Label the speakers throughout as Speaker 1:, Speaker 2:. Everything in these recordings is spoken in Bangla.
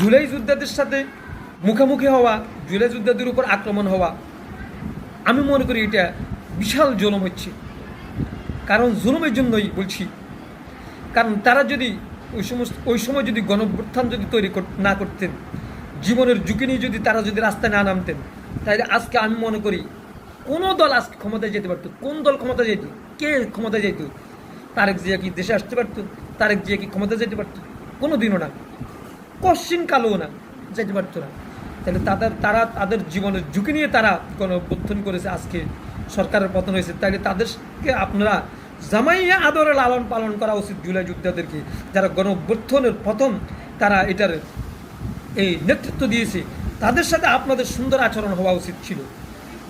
Speaker 1: জুলাই যোদ্ধাদের সাথে মুখোমুখি হওয়া, জুলাই যোদ্ধাদের উপর আক্রমণ হওয়া, আমি মনে করি এটা বিশাল জুলুম হচ্ছে। কারণ জুলুমের জন্যই বলছি, কারণ তারা যদি ওই সময় যদি গণঅভ্যুত্থান যদি তৈরি না করতেন, জীবনের ঝুঁকি নিয়ে যদি তারা যদি রাস্তায় না নামতেন, তাহলে আজকে আমি মনে করি কোনো দল আজকে ক্ষমতায় যেতে পারতো। কোন দল ক্ষমতায় যেত? কে ক্ষমতায় যেত? তারেক জিয়া কি দেশে আসতে পারতো? তারেক জিয়া কি ক্ষমতায় যেতে পারতো? কোনো দিনও না, কোশ্চিন কালও না, যেতে পারতো না। তাহলে তাদের জীবনের ঝুঁকি নিয়ে তারা গণঅভ্যুত্থান করেছে, আজকে সরকারের পতন হয়েছে। তাহলে তাদেরকে আপনারা জামাইয়া আদরে লালন পালন করা উচিত। জুলাই যোদ্ধাদেরকে, যারা গণঅভ্যুত্থানের প্রথম তারা এটার এই নেতৃত্ব দিয়েছে, তাদের সাথে আপনাদের সুন্দর আচরণ হওয়া উচিত ছিল।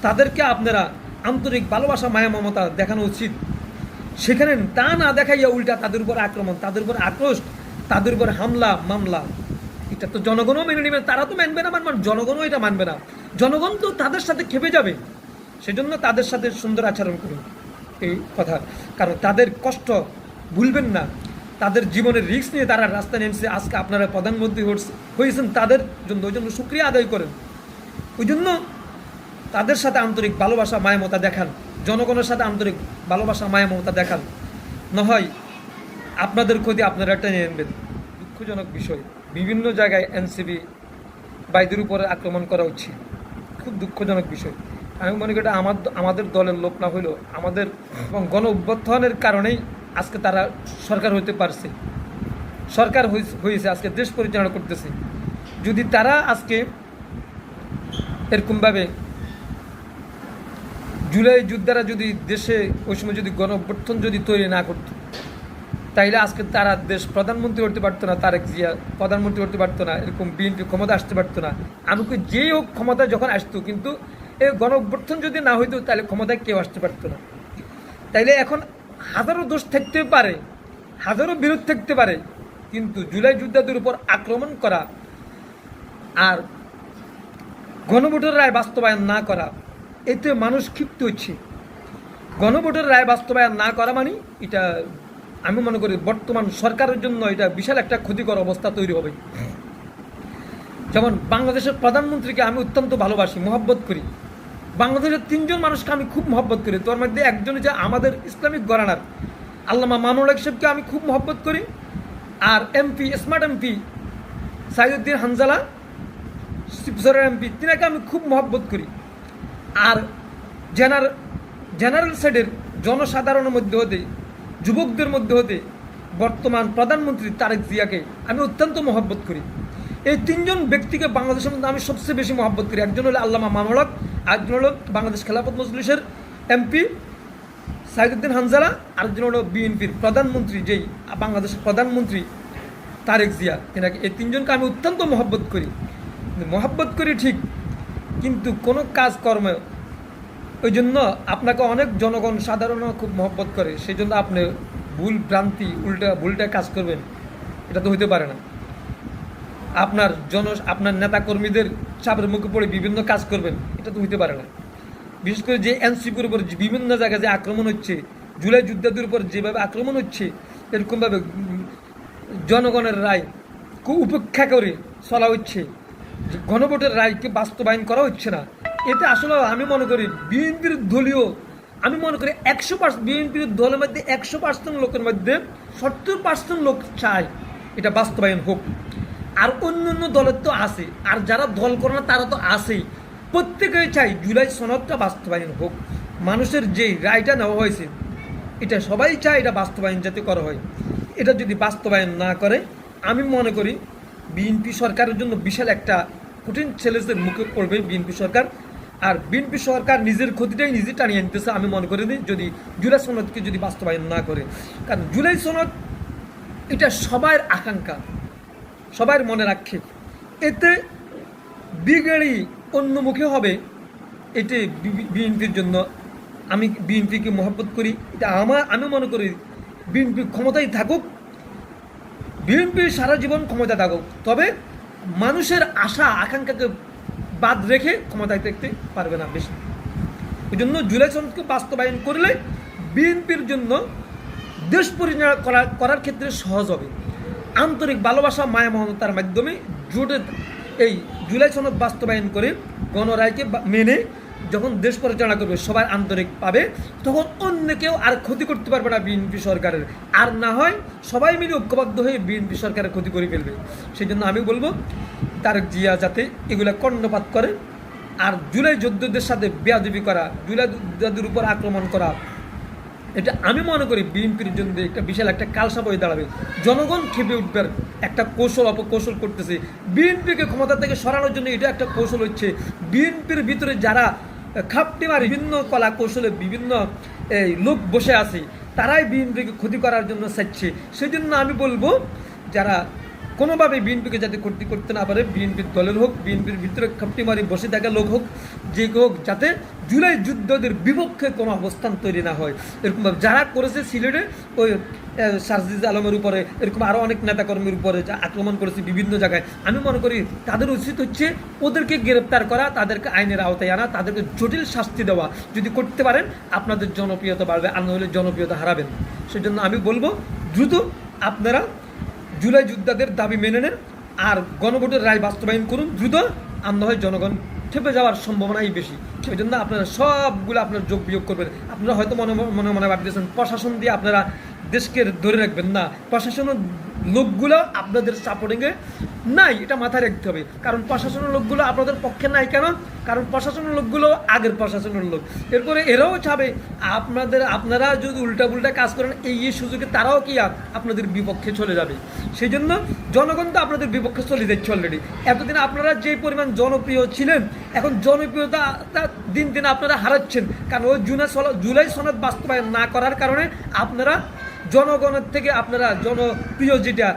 Speaker 1: তাদেরকে আপনারা আন্তরিক ভালোবাসা মায়া মমতা দেখানো উচিত। সেখানে তা না দেখাইয়া উল্টা তাদের উপর আক্রমণ, তাদের উপর আক্রোশ, তাদের উপর হামলা মামলা, এটা তো জনগণও মেনে নেবে। তারা তো মানবে না, জনগণও এটা মানবে না। জনগণ তো তাদের সাথে খেপে যাবে। সেজন্য তাদের সাথে সুন্দর আচরণ করুন, এই কথা। কারণ তাদের কষ্ট ভুলবেন না, তাদের জীবনের রিস্ক নিয়ে তারা রাস্তায় নেমেছে। আজকে আপনারা প্রধানমন্ত্রী হয়েছেন তাদের জন্য, ওই জন্য শুকরিয়া আদায় করেন। ওই জন্য তাদের সাথে আন্তরিক ভালোবাসা মায়া মমতা দেখান, জনগণের সাথে আন্তরিক ভালোবাসা মায়া মমতা দেখান। না হয় আপনাদের ক্ষতি আপনারা টেনে আনবেন। দুঃখজনক বিষয়, বিভিন্ন জায়গায় এনসিপি বাইদের উপরে আক্রমণ করা হচ্ছে, খুব দুঃখজনক বিষয়। আমি মনে করি এটা আমাদের দলের লোক না হইলেও আমাদের গণ অভ্যুত্থানের কারণেই আজকে তারা সরকার হইতে পারছে, সরকার হয়েছে, আজকে দেশ পরিচালনা করতেছে। যদি তারা আজকে এরকমভাবে জুলাই যোদ্ধারা যদি দেশে ওই সময় যদি গণ অভ্যুত্থান যদি তৈরি না করত, তাইলে আজকে তারা দেশ প্রধানমন্ত্রী করতে পারতো না, তারেক জিয়া প্রধানমন্ত্রী করতে পারতো না, এরকম বিএনপি ক্ষমতা আসতে পারতো না। আমাকে যেই হোক ক্ষমতা যখন আসতো, কিন্তু এই গণ অভ্যুত্থান যদি না হইতো তাহলে ক্ষমতায় কেউ আসতে পারতো না। তাইলে এখন হাজারো দোষ থাকতে পারে, হাজারো বিরোধ থাকতে পারে, কিন্তু জুলাই যোদ্ধাদের উপর আক্রমণ করা আর গণভোটের রায় বাস্তবায়ন না করা, এতে মানুষ ক্ষিপ্ত হচ্ছে। গণভোটের রায় বাস্তবায়ন না করা মানে এটা আমি মনে করি বর্তমান সরকারের জন্য এটা বিশাল একটা ক্ষতিকর অবস্থা তৈরি হবে। যেমন বাংলাদেশের প্রধানমন্ত্রীকে আমি অত্যন্ত ভালোবাসি, মহব্বত করি। বাংলাদেশের 3 জন মানুষকে আমি খুব মহব্বত করি। তোর মধ্যে একজন যে আমাদের ইসলামিক গরানার আল্লামা মামুনুল হক সাহেবকে আমি খুব মহব্বত করি। আর MP, smart MP Saiduddin Hanzala, শিবসরের এমপি, তিনাকে আমি খুব মহব্বত করি। আর জেনারেল সাইডের জনসাধারণের মধ্যে হতে, যুবকদের মধ্যে হতে বর্তমান প্রধানমন্ত্রী তারেক জিয়াকে আমি অত্যন্ত মহব্বত করি। এই 3 জন ব্যক্তিকে বাংলাদেশের মধ্যে আমি সবচেয়ে বেশি মহব্বত করি। একজন হলো আল্লামা মামুনুল হক, আরেকজন হলো বাংলাদেশ খেলাফত মজলিসের এমপি সাইদুদ্দিন হানজালা, আরেকজন হলো বিএনপির প্রধানমন্ত্রী, যেই বাংলাদেশের প্রধানমন্ত্রী তারেক জিয়া। এনাকে এই 3 জনকে আমি অত্যন্ত মহব্বত করি ঠিক, কিন্তু কোনো কাজকর্মে ওই জন্য আপনাকে অনেক জনগণ সাধারণ খুব মহব্বত করে, সেই জন্য আপনি ভুল ভ্রান্তি ভুলটা কাজ করবেন, এটা তো হইতে পারে না। আপনার নেতাকর্মীদের চাপের মুখে পড়ে বিভিন্ন কাজ করবেন, এটা তো হইতে পারে না। বিশেষ করে যে এনসিপির উপর বিভিন্ন জায়গায় যে আক্রমণ হচ্ছে, জুলাই যোদ্ধাদের উপর যেভাবে আক্রমণ হচ্ছে, এরকমভাবে জনগণের রায় খুব উপেক্ষা করে চলা হচ্ছে, গণভোটের রায়কে বাস্তবায়ন করা হচ্ছে না। এতে আসলে আমি মনে করি বিএনপির দলীয়, আমি মনে করি 100% বিএনপির দলের মধ্যে 100% লোকের মধ্যে 70% লোক চায় এটা বাস্তবায়ন হোক। আর অন্যান্য দলের তো আছে, আর যারা দল করে না তারা তো আছেই। প্রত্যেকেই চাই জুলাই সনদটা বাস্তবায়ন হোক। মানুষের যে রায়টা নেওয়া হয়েছে, এটা সবাই চায় এটা বাস্তবায়ন যাতে করা হয়। এটা যদি বাস্তবায়ন না করে, আমি মনে করি বিএনপি সরকারের জন্য বিশাল একটা কঠিন চ্যালেঞ্জের মুখে পড়বে বিএনপি সরকার। আর বিএনপি সরকার নিজের ক্ষতিটাই নিজে টানিয়ে আনতেছে আমি মনে করি, যদি জুলাই সনদকে যদি বাস্তবায়ন না করে। কারণ জুলাই সনদ এটা সবার আকাঙ্ক্ষা, সবার মনে রাখে। এতে বিগেড়ি অন্যমুখী হবে, এটি বিএনপির জন্য। আমি বিএনপিকে মহব্বত করি, এটা আমি মনে করি বিএনপি ক্ষমতায় থাকুক, বিএনপি সারা জীবন ক্ষমতা থাকুক, তবে মানুষের আশা আকাঙ্ক্ষাকে বাদ রেখে ক্ষমতায় থাকতে পারবে না বেশি। ওই জন্য জুলাই সনদকে বাস্তবায়ন করলে বিএনপির জন্য দেশ পরিচালনা করার ক্ষেত্রে সহজ হবে। আন্তরিক ভালোবাসা মায়া মমতার মাধ্যমে জোটের এই জুলাই সনদ বাস্তবায়ন করে গণরায়কে মেনে যখন দেশ পরিচালনা করবে সবাই আন্তরিক পাবে, তখন অন্য কেউ আর ক্ষতি করতে পারবে না বিএনপি সরকারের। আর না হয় সবাই মিলে ঐক্যবদ্ধ হয়ে বিএনপি সরকারের ক্ষতি করে ফেলবে। সেই জন্য আমি বলবো তারেক জিয়া যাতে এগুলা কর্ণপাত করে। আর জুলাই যোদ্ধাদের সাথে বেয়াদবি করা, জুলাই যোদ্ধাদের উপর আক্রমণ করা, এটা আমি মনে করি বিএনপির জন্য একটা বিশাল একটা কালসাপ হয়ে দাঁড়াবে। জনগণ খেপে উঠবার একটা কৌশল অপকৌশল করতেছে। বিএনপিকে ক্ষমতা থেকে সরানোর জন্য এটা একটা কৌশল হচ্ছে। বিএনপির ভিতরে যারা খাপটি মারি বিভিন্ন কলা কৌশলে বিভিন্ন লোক বসে আছে, তারাই বিএনপিকে ক্ষতি করার জন্য চাইছে। সেই জন্য আমি বলবো যারা কোনোভাবে বিএনপিকে যাতে ক্ষতি করতে না পারে, বিএনপির দলের হোক, বিএনপির ভিতরে খাপটি মারি বসে থাকা লোক হোক, যে হোক, যাতে জুলাই যুদ্ধদের বিপক্ষে কোনো অবস্থান তৈরি না হয়। এরকমভাবে যারা করেছে সিলেটে ওই সারজিজ আলমের উপরে, এরকম আরও অনেক নেতাকর্মীর উপরে যা আক্রমণ করেছে বিভিন্ন জায়গায়, আমি মনে করি তাদের উচিত হচ্ছে ওদেরকে গ্রেপ্তার করা, তাদেরকে আইনের আওতায় আনা, তাদেরকে জটিল শাস্তি দেওয়া। যদি করতে পারেন আপনাদের জনপ্রিয়তা বাড়বে, আর নাহলে জনপ্রিয়তা হারাবেন। সেজন্য আমি বলবো দ্রুত আপনারা জুলাই যোদ্ধাদের দাবি মেনে নেন আর গণভোটের রায় বাস্তবায়ন করুন দ্রুত, আর না হয় জনগণ খেপে যাওয়ার সম্ভাবনাই বেশি। সেই জন্য আপনারা সবগুলো আপনারা যোগ বিয়োগ করবেন। আপনারা হয়তো মনে মনে মনে ভাবতেছেন প্রশাসন দিয়ে আপনারা দেশকে ধরে রাখবেন, না, প্রশাসনের লোকগুলো আপনাদের সাপোর্টিংয়ে নাই, এটা মাথায় রাখতে হবে। কারণ প্রশাসনের লোকগুলো আপনাদের পক্ষে নাই কেন? কারণ প্রশাসনের লোকগুলো আগের প্রশাসনের লোক। এরপরে এরাও চাবে আপনারা যদি উল্টা কাজ করেন, এই সুযোগে তারাও কি আপনাদের বিপক্ষে চলে যাবে। সেই জন্য জনগণ তো আপনাদের বিপক্ষে চলে যাচ্ছে অলরেডি। এতদিন আপনারা যে পরিমাণ জনপ্রিয় ছিলেন, এখন জনপ্রিয়তা দিন দিন আপনারা হারাচ্ছেন। কারণ ওই জুলাই সনদ বাস্তবায়ন না করার কারণে আপনারা জনগণের থেকে, আপনারা জনপ্রিয় যেটা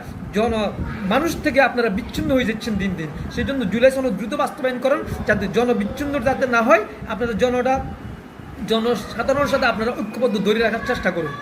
Speaker 1: মানুষ থেকে আপনারা বিচ্ছিন্ন হয়ে যাচ্ছেন দিন দিন। সেই জন্য জুলাই সনদ দ্রুত বাস্তবায়ন করেন, যাতে জনবিচ্ছিন্ন যাতে না হয়। আপনারা জনসাধারণের সাথে আপনারা ঐক্যবদ্ধ ধরে রাখার চেষ্টা করুন।